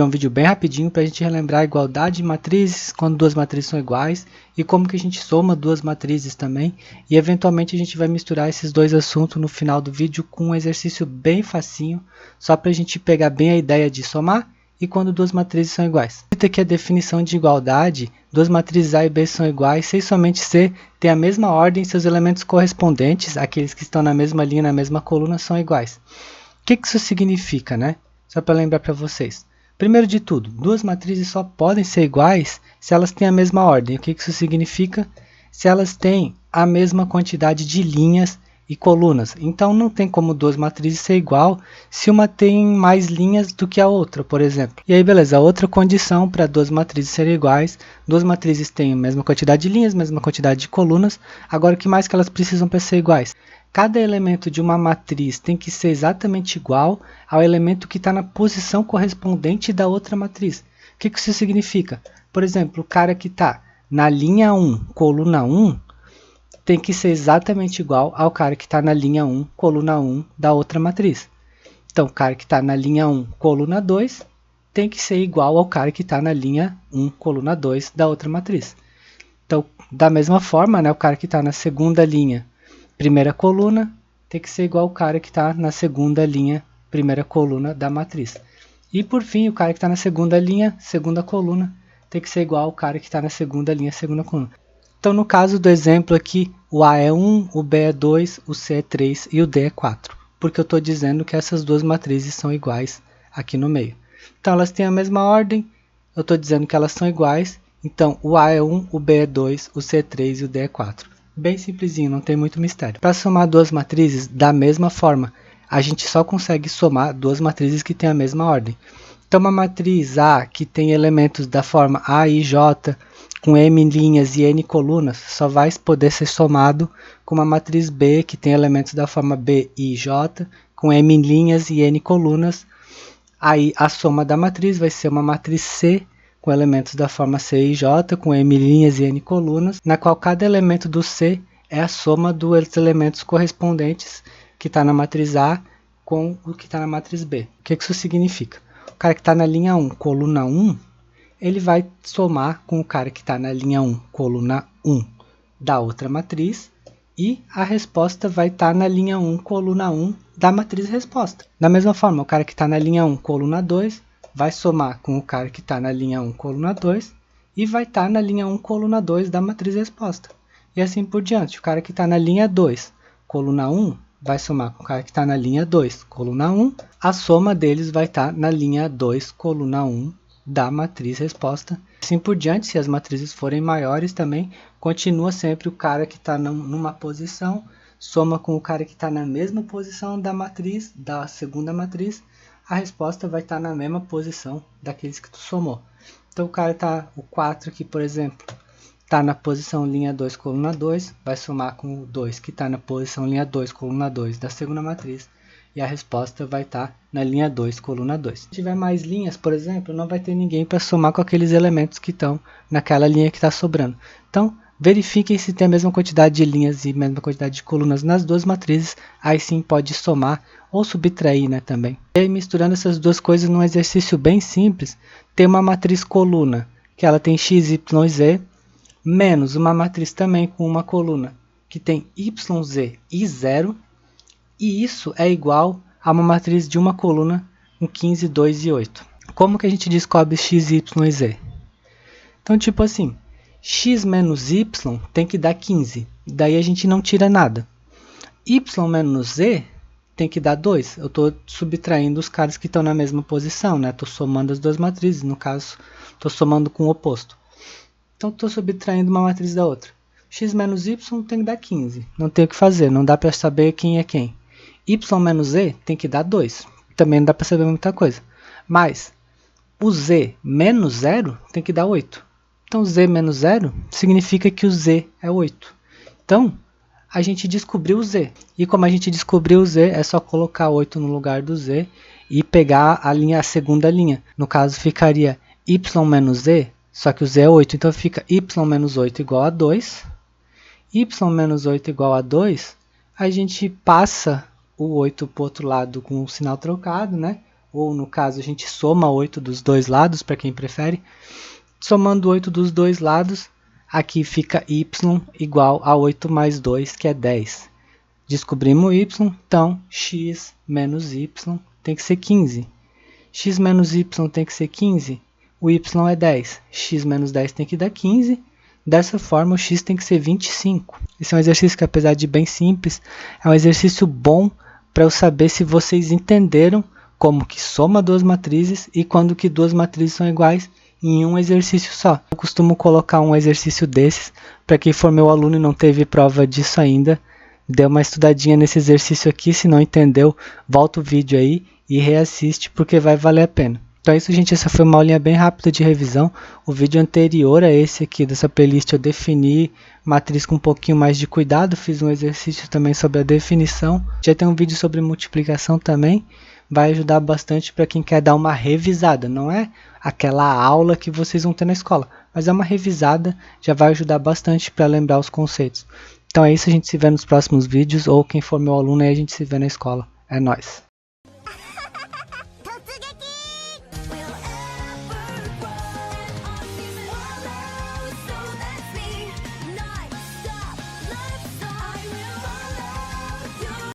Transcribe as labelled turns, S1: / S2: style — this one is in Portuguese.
S1: É um vídeo bem rapidinho para a gente relembrar a igualdade de matrizes, quando duas matrizes são iguais, e como que a gente soma duas matrizes também. E eventualmente a gente vai misturar esses dois assuntos no final do vídeo com um exercício bem facinho, só para a gente pegar bem a ideia de somar e quando duas matrizes são iguais. Aqui a definição de igualdade: duas matrizes A e B são iguais se somente C tem a mesma ordem e seus elementos correspondentes, aqueles que estão na mesma linha, na mesma coluna, são iguais. O que isso significa, né? Só para lembrar para vocês. Primeiro de tudo, duas matrizes só podem ser iguais se elas têm a mesma ordem. O que isso significa? Se elas têm a mesma quantidade de linhas e colunas. Então não tem como duas matrizes ser igual se uma tem mais linhas do que a outra, por exemplo. E aí beleza, outra condição para duas matrizes serem iguais: duas matrizes têm a mesma quantidade de linhas, mesma quantidade de colunas. Agora o que mais que elas precisam para ser iguais? Cada elemento de uma matriz tem que ser exatamente igual ao elemento que está na posição correspondente da outra matriz. O que isso significa? Por exemplo, o cara que está na linha 1, coluna 1, tem que ser exatamente igual ao cara que está na linha 1, coluna 1 da outra matriz. Então, o cara que está na linha 1, coluna 2, tem que ser igual ao cara que está na linha 1, coluna 2 da outra matriz. Então, da mesma forma, né, o cara que está na segunda linha, primeira coluna, tem que ser igual ao cara que está na segunda linha, primeira coluna da matriz. E, por fim, o cara que está na segunda linha, segunda coluna, tem que ser igual ao cara que está na segunda linha, segunda coluna. Então, no caso do exemplo aqui, o A é 1, o B é 2, o C é 3 e o D é 4. Porque eu estou dizendo que essas duas matrizes são iguais aqui no meio. Então, elas têm a mesma ordem, eu estou dizendo que elas são iguais. Então, o A é 1, o B é 2, o C é 3 e o D é 4. Bem simplesinho, não tem muito mistério. Para somar duas matrizes da mesma forma, a gente só consegue somar duas matrizes que têm a mesma ordem. Então, uma matriz A que tem elementos da forma A e J, com M linhas e N colunas, só vai poder ser somado com uma matriz B que tem elementos da forma B e J, com M linhas e N colunas. Aí a soma da matriz vai ser uma matriz C, com elementos da forma C e J, com M linhas e N colunas, na qual cada elemento do C é a soma dos elementos correspondentes que está na matriz A com o que está na matriz B. O que isso significa? O cara que está na linha 1, coluna 1, ele vai somar com o cara que está na linha 1, coluna 1 da outra matriz, e a resposta vai estar na linha 1, coluna 1 da matriz resposta. Da mesma forma, o cara que está na linha 1, coluna 2, vai somar com o cara que está na linha 1, coluna 2, e vai estar na linha 1, coluna 2 da matriz resposta. E assim por diante, o cara que está na linha 2, coluna 1, vai somar com o cara que está na linha 2, coluna 1, a soma deles vai estar na linha 2, coluna 1, da matriz resposta. Assim por diante, se as matrizes forem maiores também, continua sempre o cara que está numa posição, soma com o cara que está na mesma posição da matriz, da segunda matriz, a resposta vai estar na mesma posição daqueles que tu somou. Então o cara está, o 4 aqui, por exemplo, está na posição linha 2, coluna 2, vai somar com o 2 que está na posição linha 2, coluna 2 da segunda matriz, e a resposta vai estar na linha 2, coluna 2. Se tiver mais linhas, por exemplo, não vai ter ninguém para somar com aqueles elementos que estão naquela linha que está sobrando. Então, verifiquem se tem a mesma quantidade de linhas e a mesma quantidade de colunas nas duas matrizes, aí sim pode somar ou subtrair, né, também. E aí, misturando essas duas coisas num exercício bem simples, tem uma matriz coluna, que ela tem x, y, z, menos uma matriz também com uma coluna, que tem y, z e 0, e isso é igual a uma matriz de uma coluna com 15, 2 e 8. Como que a gente descobre x, y e z? Então, tipo assim, x menos y tem que dar 15. Daí a gente não tira nada. Y menos z tem que dar 2. Eu estou subtraindo os caras que estão na mesma posição, né? Estou somando as duas matrizes. No caso, estou somando com o oposto. Então, estou subtraindo uma matriz da outra. X menos y tem que dar 15. Não tem o que fazer. Não dá para saber quem é quem. Y menos z tem que dar 2. Também não dá para saber muita coisa. Mas o z menos 0 tem que dar 8. Então, z menos 0 significa que o z é 8. Então, a gente descobriu o z. E como a gente descobriu o z, é só colocar 8 no lugar do z e pegar a segunda linha. No caso, ficaria y menos z, só que o z é 8. Então, fica y menos 8 igual a 2. Y menos 8 igual a 2, a gente passa o 8 para o outro lado com o sinal trocado, né? ou no caso a gente soma 8 dos dois lados, para quem prefere. Somando 8 dos dois lados, aqui fica y igual a 8 mais 2, que é 10. Descobrimos y, então x menos y tem que ser 15. X menos y tem que ser 15, o y é 10. X menos 10 tem que dar 15. Dessa forma, o x tem que ser 25. Esse é um exercício que, apesar de bem simples, é um exercício bom para eu saber se vocês entenderam como que soma duas matrizes e quando que duas matrizes são iguais em um exercício só. Eu costumo colocar um exercício desses, para quem for meu aluno e não teve prova disso ainda, dê uma estudadinha nesse exercício aqui, se não entendeu, volta o vídeo aí e reassiste, porque vai valer a pena. Então é isso, gente, essa foi uma aulinha bem rápida de revisão. O vídeo anterior a esse aqui dessa playlist eu defini matriz com um pouquinho mais de cuidado, fiz um exercício também sobre a definição. Já tem um vídeo sobre multiplicação também, vai ajudar bastante para quem quer dar uma revisada. Não é aquela aula que vocês vão ter na escola, mas é uma revisada, já vai ajudar bastante para lembrar os conceitos. Então é isso, a gente se vê nos próximos vídeos, ou quem for meu aluno aí a gente se vê na escola. É nóis!